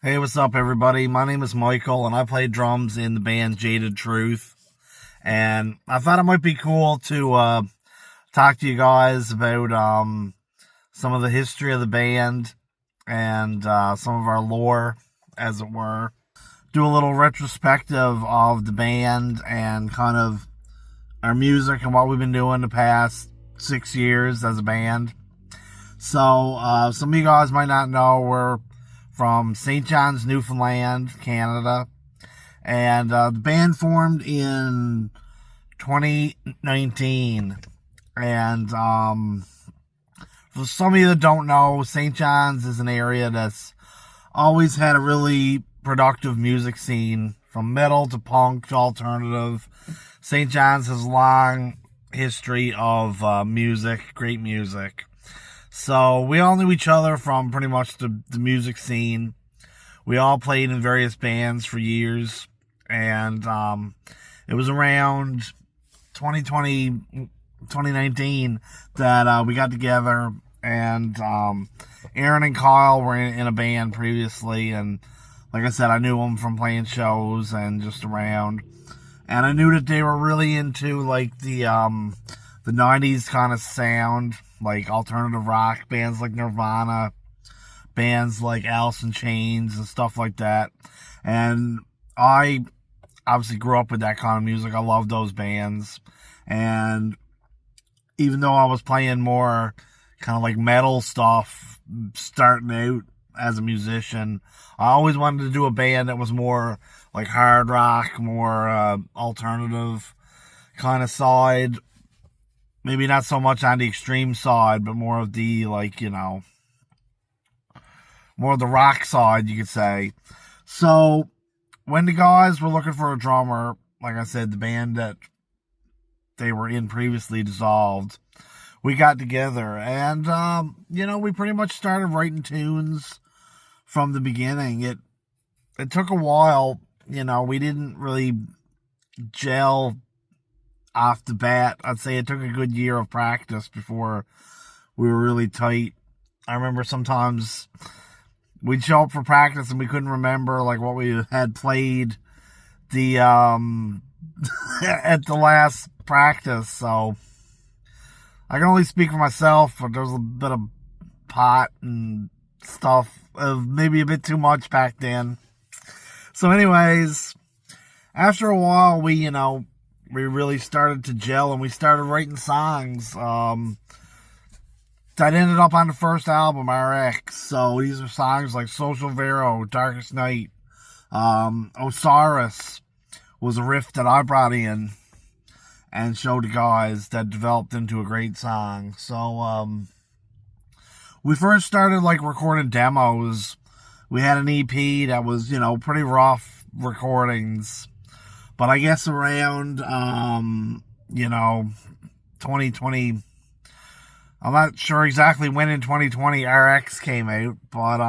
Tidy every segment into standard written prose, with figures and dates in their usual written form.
Hey, what's up, everybody? My name is Michael, and I play drums in the band Jaded. And I thought it might be cool to talk to you guys about some of the history of the band and some of our lore, as it were. Do a little retrospective of the band and kind of our music and what we've been doing the past 6 years as a band. So, some of you guys might not know we're from St. John's, Newfoundland, Canada. And the band formed in 2019. And for some of you that don't know, St. John's is an area that's always had a really productive music scene, from metal to punk to alternative. St. John's has a long history of music, great music. So we all knew each other from pretty much the music scene. We all played in various bands for years. And it was around 2020, 2019 that we got together. And Aaron and Kyle were in a band previously. And like I said, I knew them from playing shows and just around. And I knew that they were really into like the 90s kind of sound, like alternative rock, bands like Nirvana, bands like Alice in Chains and stuff like that. And I obviously grew up with that kind of music. I love those bands. And even though I was playing more kind of like metal stuff starting out as a musician, I always wanted to do a band that was more like hard rock, more alternative kind of side. Maybe not so much on the extreme side, but more of the, like, more of the rock side, you could say. So, when the guys were looking for a drummer, like I said, the band that they were in previously dissolved, we got together. And, we pretty much started writing tunes from the beginning. It took a while. We didn't really gel off the bat. I'd say it took a good year of practice before we were really tight. I remember sometimes we'd show up for practice and we couldn't remember like what we had played the at the last practice. So I can only speak for myself, but there was a bit of pot and stuff of maybe a bit too much back then. So anyways, after a while we really started to gel and we started writing songs that ended up on the first album, RX. So these are songs like Social Vero, Darkest Night, Osiris was a riff that I brought in and showed the guys that developed into a great song. So we first started like recording demos. We had an EP that was, pretty rough recordings. But I guess around, 2020, I'm not sure exactly when in 2020 RX came out, but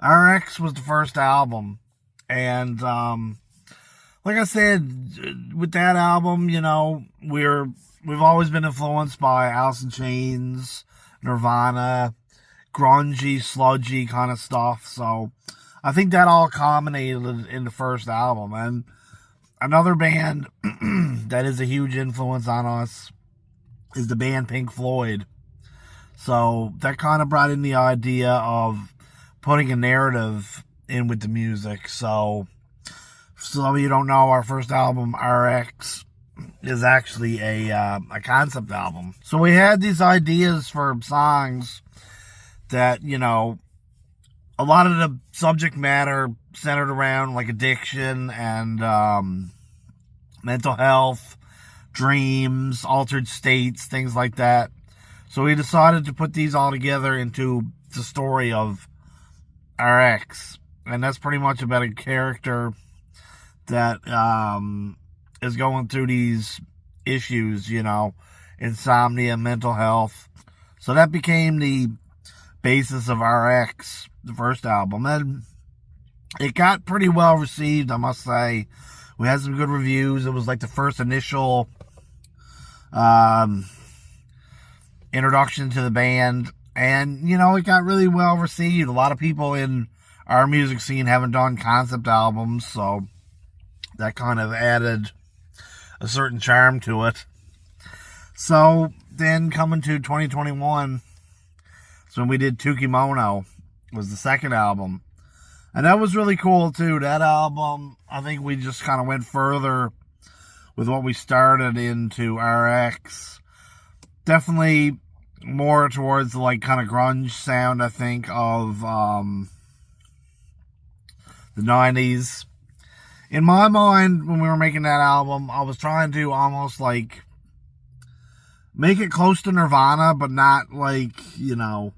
RX was the first album. And like I said, with that album, we've always been influenced by Alice in Chains, Nirvana, grungy, sludgy kind of stuff. So I think that all culminated in the first album. And another band that is a huge influence on us is the band Pink Floyd. So that kind of brought in the idea of putting a narrative in with the music. So for some of you don't know, our first album, RX, is actually a concept album. So we had these ideas for songs that, a lot of the subject matter centered around like addiction and mental health, dreams, altered states, things like that. So we decided to put these all together into the story of RX. And that's pretty much about a character that is going through these issues, insomnia, mental health. So that became the basis of RX, the first album. And it got pretty well received, I must say. We had some good reviews. It was like the first initial introduction to the band. And, it got really well received. A lot of people in our music scene haven't done concept albums, so that kind of added a certain charm to it. So then coming to 2021, so when we did Tukimono, was the second album. And that was really cool too. That album, I think we just kind of went further with what we started into RX. Definitely more towards the like kind of grunge sound, I think, of the 90s. In my mind, when we were making that album, I was trying to almost like make it close to Nirvana, but not like, you know,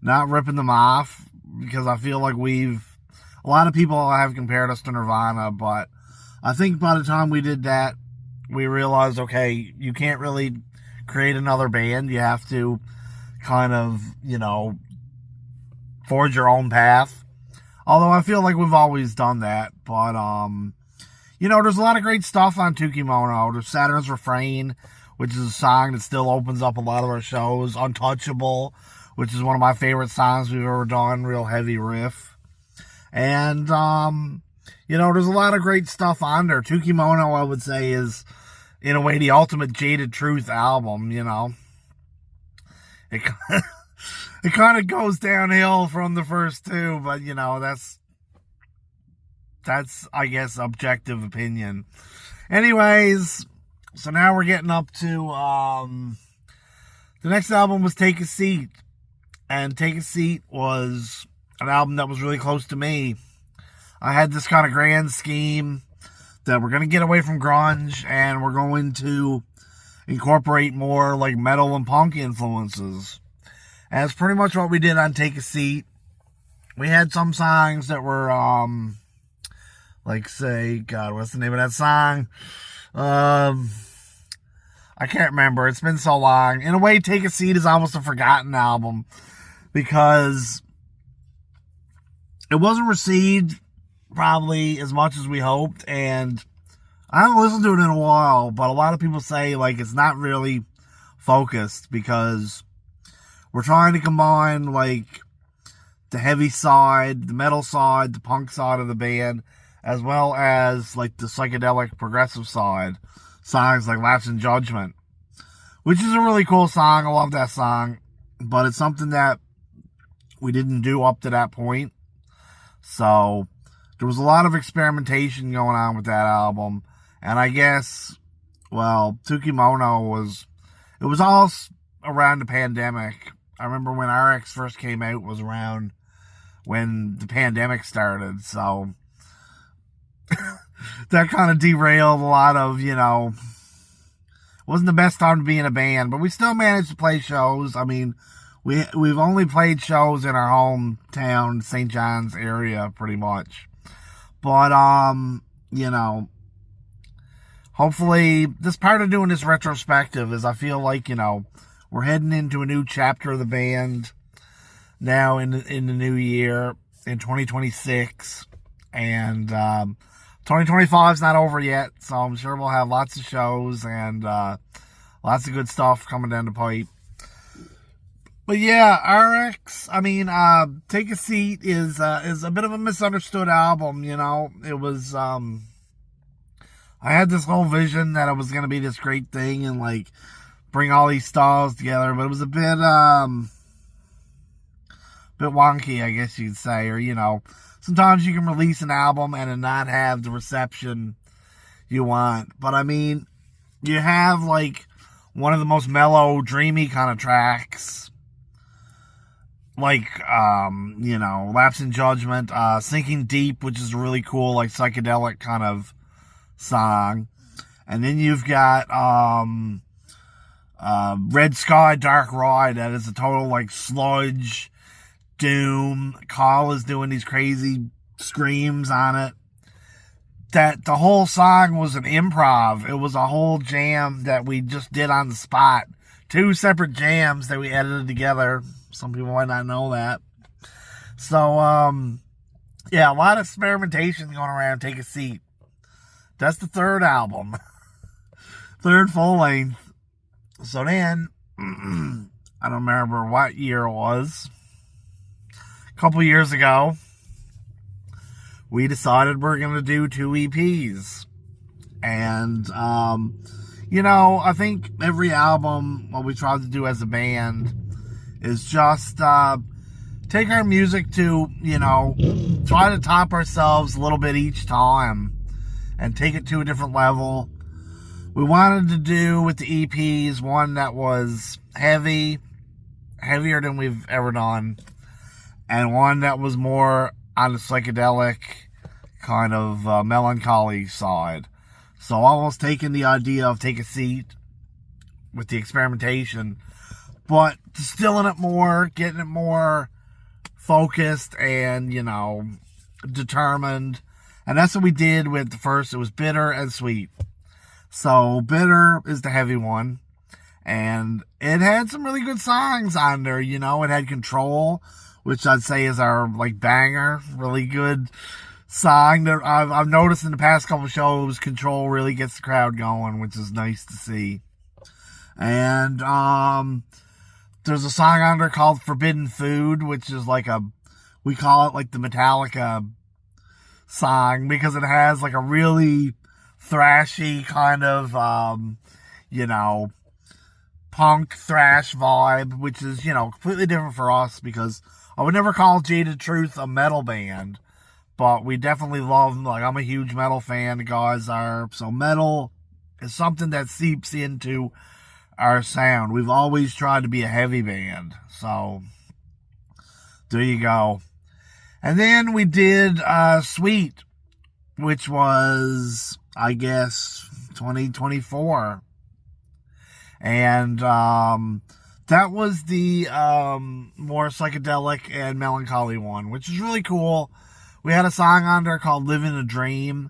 not ripping them off, because I feel like a lot of people have compared us to Nirvana, but I think by the time we did that, we realized, okay, you can't really create another band. You have to kind of, you know, forge your own path. Although I feel like we've always done that. But, you know, there's a lot of great stuff on Tukimono. There's Saturn's Refrain, which is a song that still opens up a lot of our shows. Untouchable, which is one of my favorite songs we've ever done. Real heavy riff. And, you know, there's a lot of great stuff on there. Tukimono, I would say, is, in a way, the ultimate Jaded Truth album, you know. It kind of goes downhill from the first two, but, you know, that's, I guess, objective opinion. Anyways, so now we're getting up to, the next album was Take a Seat. And Take a Seat was an album that was really close to me. I had this kind of grand scheme that we're going to get away from grunge and we're going to incorporate more like metal and punk influences. And it's pretty much what we did on Take a Seat. We had some songs that were, like, say, God, what's the name of that song? I can't remember. It's been so long. In a way, Take a Seat is almost a forgotten album because it wasn't received probably as much as we hoped, and I haven't listened to it in a while, but a lot of people say, like, it's not really focused because we're trying to combine, like, the heavy side, the metal side, the punk side of the band, as well as, like, the psychedelic progressive side. Songs like Lapse in Judgment, which is a really cool song. I love that song, but it's something that we didn't do up to that point. So there was a lot of experimentation going on with that album. And I guess, well, Tukimono was all around the pandemic. I remember when RX first came out was around when the pandemic started. So that kind of derailed a lot of, you know, wasn't the best time to be in a band, but we still managed to play shows. I mean, we've only played shows in our hometown, St. John's area, pretty much. But, you know, hopefully, this part of doing this retrospective is I feel like, you know, we're heading into a new chapter of the band now in the new year, in 2026. And 2025 is not over yet, so I'm sure we'll have lots of shows and lots of good stuff coming down the pipe. But yeah, RX, I mean, Take a Seat is a bit of a misunderstood album, you know. It was, I had this whole vision that it was going to be this great thing and, like, bring all these styles together, but it was a bit wonky, I guess you'd say, or, you know, sometimes you can release an album and it not have the reception you want. But, I mean, you have, like, one of the most mellow, dreamy kind of tracks, like, you know, Lapse in Judgment, Sinking Deep, which is a really cool, like, psychedelic kind of song. And then you've got Red Sky, Dark Ride, that is a total, like, sludge, doom. Carl is doing these crazy screams on it. That the whole song was an improv. It was a whole jam that we just did on the spot. 2 separate jams that we edited together. Some people might not know that. So, yeah, a lot of experimentation going around. Take a Seat. That's the third album. Third full length. So then, I don't remember what year it was. A couple years ago, we decided we're going to do 2 EPs. And, I think every album, what we tried to do as a band is just take our music to, try to top ourselves a little bit each time and take it to a different level. We wanted to do with the EPs one that was heavier than we've ever done, and one that was more on the psychedelic kind of melancholy side. So almost taking the idea of Take a Seat with the experimentation, but distilling it more, getting it more focused and, determined. And that's what we did with the first. It was Bitter and Sweet. So Bitter is the heavy one. And it had some really good songs on there. It had Control, which I'd say is our banger. Really good song that I've noticed in the past couple of shows. Control really gets the crowd going, which is nice to see. And there's a song on there called Forbidden Food, which is we call it the Metallica song because it has a really thrashy kind of punk thrash vibe, which is completely different for us because I would never call Jaded Truth a metal band, but we definitely love, I'm a huge metal fan, the guys are, so metal is something that seeps into our sound. We've always tried to be a heavy band, so there you go. And then we did Sweet, which was, I guess, 2024. And that was the more psychedelic and melancholy one, which is really cool. We had a song on there called Living a Dream,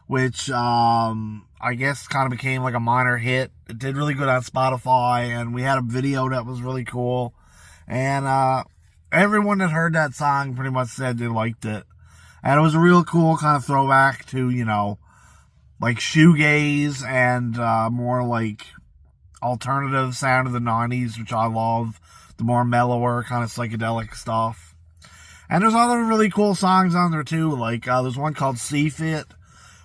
which I guess kind of became a minor hit. It did really good on Spotify, and we had a video that was really cool. And everyone that heard that song pretty much said they liked it. And it was a real cool kind of throwback to, shoegaze and more alternative sound of the 90s, which I love. The more mellower kind of psychedelic stuff. And there's other really cool songs on there too. There's one called See Fit,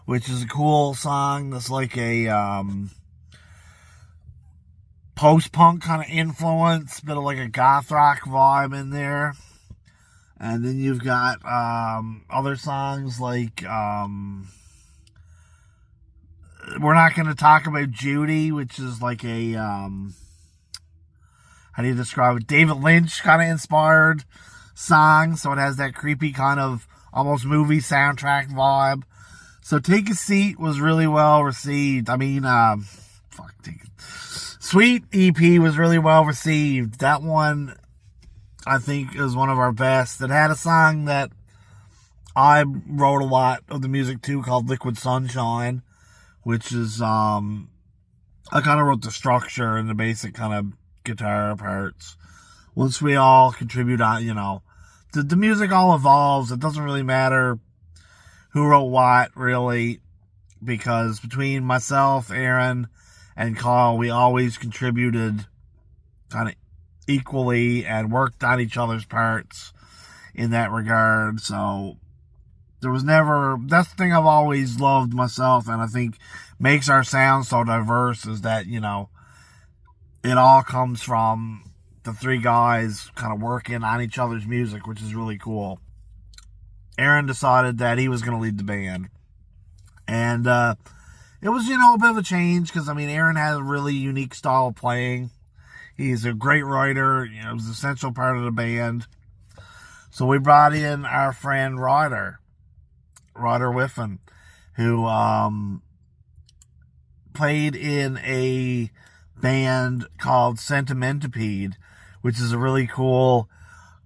which is a cool song that's a post-punk kind of influence, bit of a goth rock vibe in there. And then you've got other songs We're Not Going to Talk About Judy, which is how do you describe it? David Lynch kind of inspired song, so it has that creepy kind of almost movie soundtrack vibe. So Take a Seat was really well received. Sweet EP was really well received. That one, I think, is one of our best. It had a song that I wrote a lot of the music to called Liquid Sunshine, which is, I kind of wrote the structure and the basic kind of guitar parts. Once we all contribute on, the music all evolves. It doesn't really matter who wrote what, really, because between myself, Aaron, and Carl, we always contributed kind of equally and worked on each other's parts in that regard. So there was never, that's the thing I've always loved myself, and I think makes our sound so diverse, is that, it all comes from the three guys kind of working on each other's music, which is really cool. Aaron decided that he was going to lead the band. And it was, a bit of a change because, Aaron has a really unique style of playing. He's a great writer. It was an essential part of the band. So we brought in our friend Ryder Whiffen, who played in a band called Sentimentipede, which is a really cool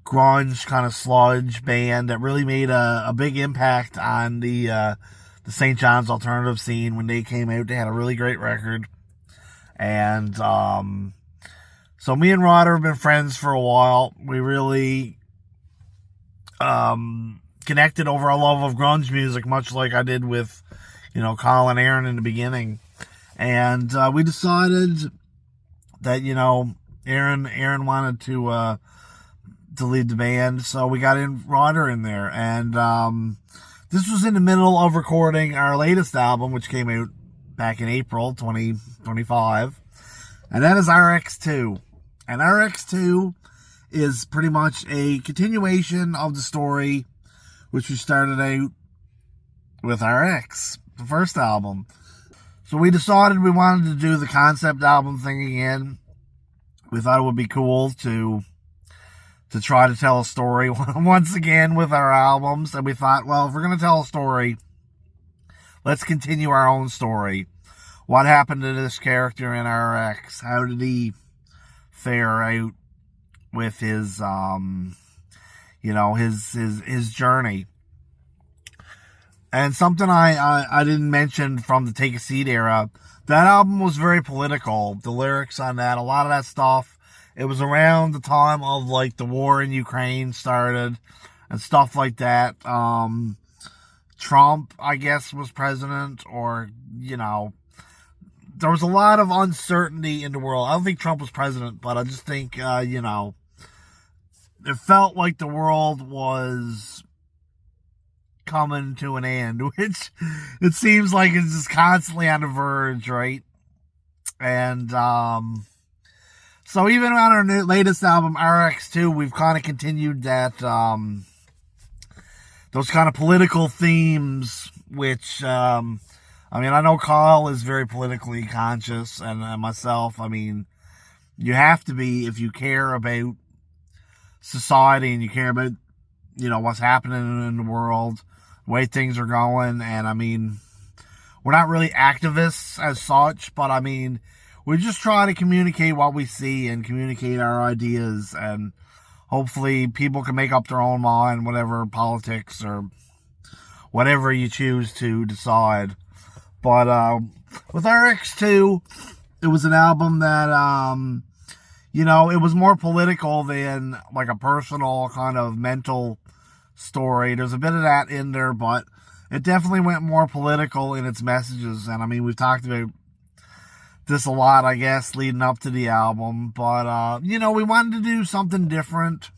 grunge kind of sludge band that really made a big impact on the St. John's alternative scene when they came out. They had a really great record. And so me and Ryder have been friends for a while. We really connected over a love of grunge music, much like I did with, Carl and Aaron in the beginning. And we decided that, Aaron wanted to lead the band, so we got Ryder in there. And This was in the middle of recording our latest album, which came out back in April 2025. And that is RX2. And RX2 is pretty much a continuation of the story which we started out with RX, the first album. So we decided we wanted to do the concept album thing again. We thought it would be cool to try to tell a story once again with our albums. And we thought, well, if we're going to tell a story, let's continue our own story. What happened to this character in RX? How did he fare out with his, his journey? And something I didn't mention from the Take a Seat era, that album was very political. The lyrics on that, a lot of that stuff, it was around the time of, like, the war in Ukraine started and stuff like that. Trump, I guess, was president, or, there was a lot of uncertainty in the world. I don't think Trump was president, but I just think, it felt like the world was coming to an end, which it seems like it's just constantly on the verge, right? And, so even on our latest album, RX2, we've kind of continued that, those kind of political themes, which, I know Kyle is very politically conscious, and myself, you have to be if you care about society and you care about, what's happening in the world, the way things are going. And, we're not really activists as such, but, we just try to communicate what we see and communicate our ideas, and hopefully people can make up their own mind, whatever politics or whatever you choose to decide. But with RX2, it was an album that, it was more political than like a personal kind of mental story. There's a bit of that in there, but it definitely went more political in its messages. And we've talked about this a lot, I guess, leading up to the album. But, we wanted to do something different,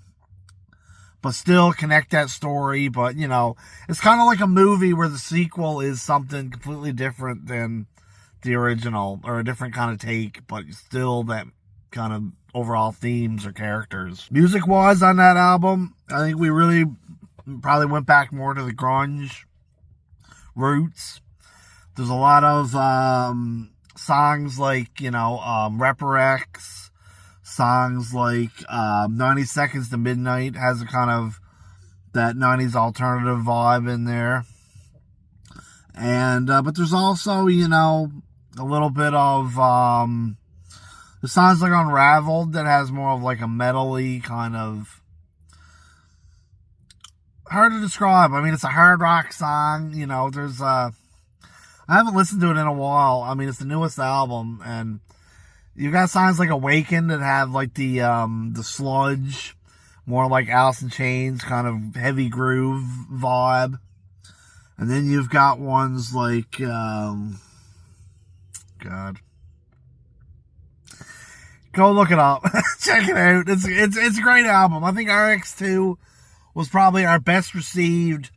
but still connect that story. But, it's kind of like a movie where the sequel is something completely different than the original, or a different kind of take, but still that kind of overall themes or characters. Music-wise on that album, I think we really probably went back more to the grunge roots. There's a lot of songs like, Reprorex, songs like 90 Seconds to Midnight has a kind of that 90s alternative vibe in there. And, but there's also, a little bit of, the songs like Unraveled that has more of like a metal-y kind of, hard to describe. It's a hard rock song, there's, I haven't listened to it in a while. It's the newest album, and you got songs like Awaken that have like the sludge, more like Alice in Chains kind of heavy groove vibe. And then you've got ones like, God, go look it up, check it out. It's a great album. I think RX2 was probably our best received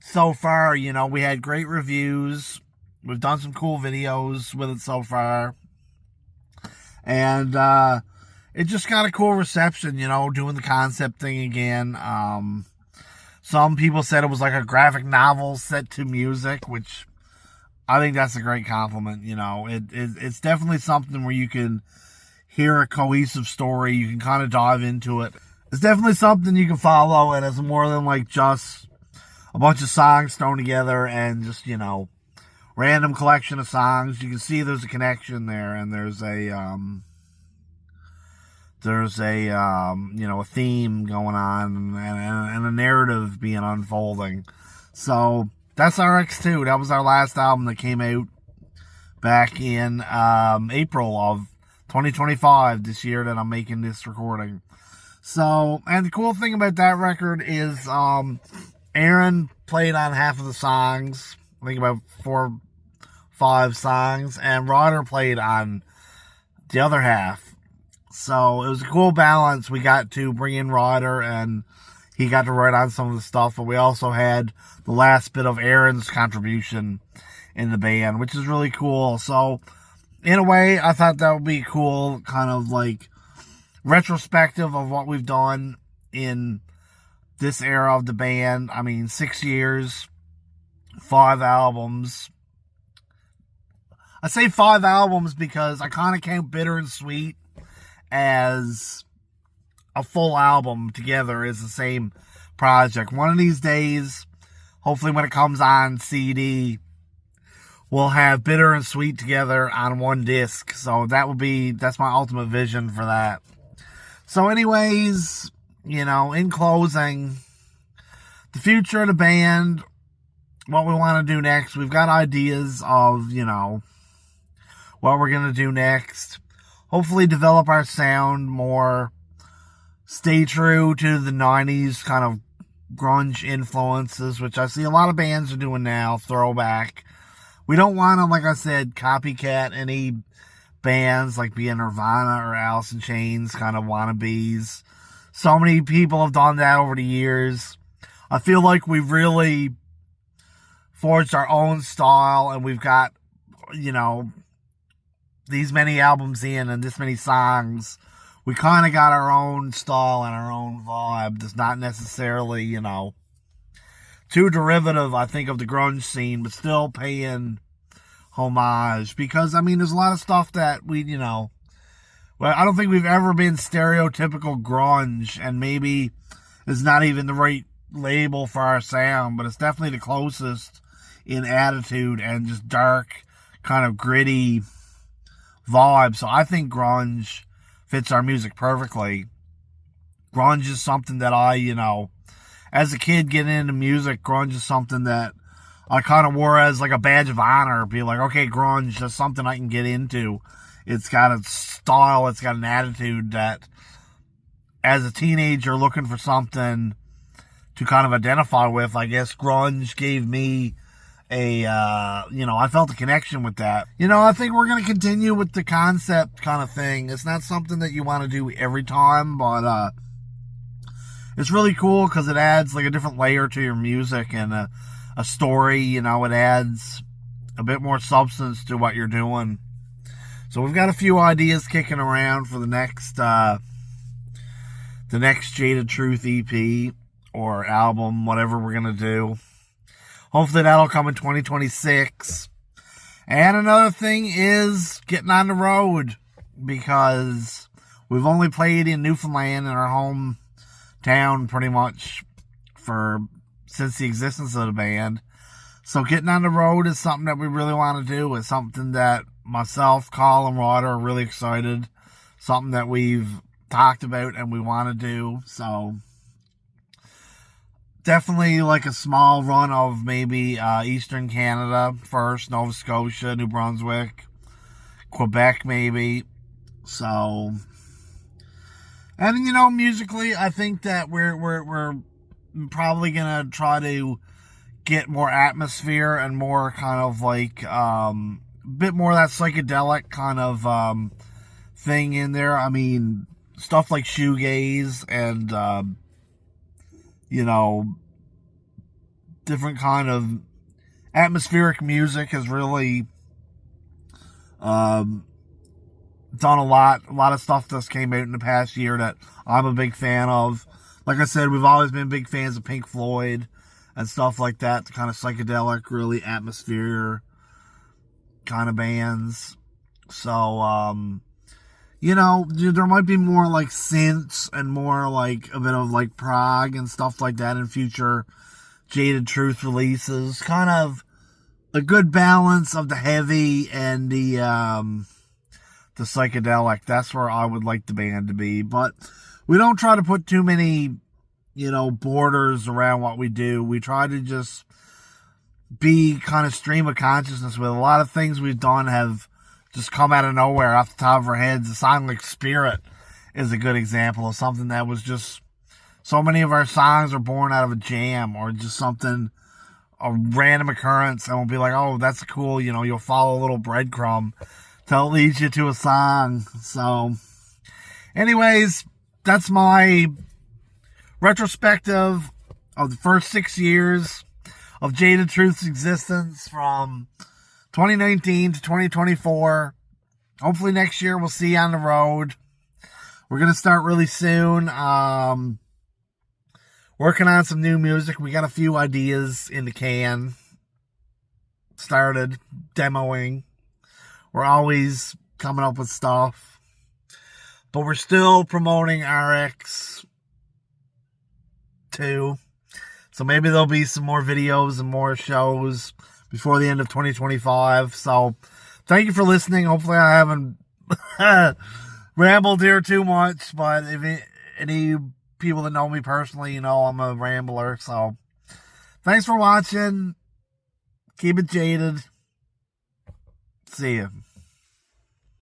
so far. We had great reviews. We've done some cool videos with it so far. And it just got a cool reception, doing the concept thing again. Some people said it was like a graphic novel set to music, which I think that's a great compliment. It's definitely something where you can hear a cohesive story. You can kind of dive into it. It's definitely something you can follow, and it's more than like just a bunch of songs thrown together and just, random collection of songs. You can see there's a connection there, and there's a theme going on, and a narrative being unfolding. So that's RX2. That was our last album that came out back in April of 2025, this year that I'm making this recording. So, and the cool thing about that record is Aaron played on half of the songs. I think about 4 or 5 songs, and Ryder played on the other half. So it was a cool balance. We got to bring in Ryder, and he got to write on some of the stuff, but we also had the last bit of Aaron's contribution in the band, which is really cool. So, in a way, I thought that would be cool, kind of like retrospective of what we've done in this era of the band. I mean, 6 years, 5 albums. I say 5 albums because I kind of count Bitter and Sweet as a full album together as the same project. One of these days, hopefully when it comes on CD, we'll have Bitter and Sweet together on one disc. So that's my ultimate vision for that. So anyways, in closing, the future of the band, what we want to do next, we've got ideas of, what we're going to do next. Hopefully develop our sound more, stay true to the 90s kind of grunge influences, which I see a lot of bands are doing now, throwback. We don't want to, like I said, copycat any bands like being Nirvana or Alice in Chains kind of wannabes. So many people have done that over the years. I feel like we've really forged our own style, and we've got, these many albums in and this many songs. We kind of got our own style and our own vibe that's not necessarily, too derivative, I think, of the grunge scene, but still paying homage. Because, there's a lot of stuff that we, well, I don't think we've ever been stereotypical grunge, and maybe it's not even the right label for our sound, but it's definitely the closest in attitude and just dark, kind of gritty vibe. So I think grunge fits our music perfectly. Grunge is something that I, as a kid getting into music, grunge is something that I kind of wore as like a badge of honor. Be like, okay, grunge, that's something I can get into. It's got a style, it's got an attitude that, as a teenager looking for something to kind of identify with, I guess grunge gave me I felt a connection with that. I think we're going to continue with the concept kind of thing. It's not something that you want to do every time, but it's really cool because it adds like a different layer to your music and a story. It adds a bit more substance to what you're doing. So we've got a few ideas kicking around for the next Jaded Truth EP or album, whatever we're going to do. Hopefully that'll come in 2026. And another thing is getting on the road, because we've only played in Newfoundland, in our hometown, pretty much since the existence of the band. So getting on the road is something that we really want to do. It's something that myself, Carl, and Rod are really excited. Something that we've talked about and we want to do. So definitely like a small run of maybe Eastern Canada first, Nova Scotia, New Brunswick, Quebec maybe. So, and musically, I think that we're probably gonna try to get more atmosphere and more kind of like a bit more of that psychedelic kind of thing in there. Stuff like shoegaze and different kind of atmospheric music has really done a lot of stuff that's came out in the past year that I'm a big fan of. Like I said, we've always been big fans of Pink Floyd and stuff like that, the kind of psychedelic, really atmosphere kind of bands. So, there might be more like synths and more like a bit of like prog and stuff like that in future Jaded Truth releases. Kind of a good balance of the heavy and the psychedelic. That's where I would like the band to be. But we don't try to put too many, borders around what we do. We try to just be kind of stream of consciousness with. A lot of things we've done have just come out of nowhere off the top of our heads. A song like Spirit is a good example of something that was just, so many of our songs are born out of a jam or just something, a random occurrence, and we'll be like, oh, that's cool. You'll follow a little breadcrumb till it leads you to a song. So anyways, that's my retrospective of the first 6 years of Jaded Truth's existence from 2019 to 2024. Hopefully next year we'll see you on the road. We're going to start really soon. Working on some new music. We got a few ideas in the can. Started demoing. We're always coming up with stuff. But we're still promoting RX 2. So maybe there'll be some more videos and more shows before the end of 2025. So thank you for listening. Hopefully I haven't rambled here too much. But if any people that know me personally, you know I'm a rambler. So thanks for watching. Keep it jaded. See ya.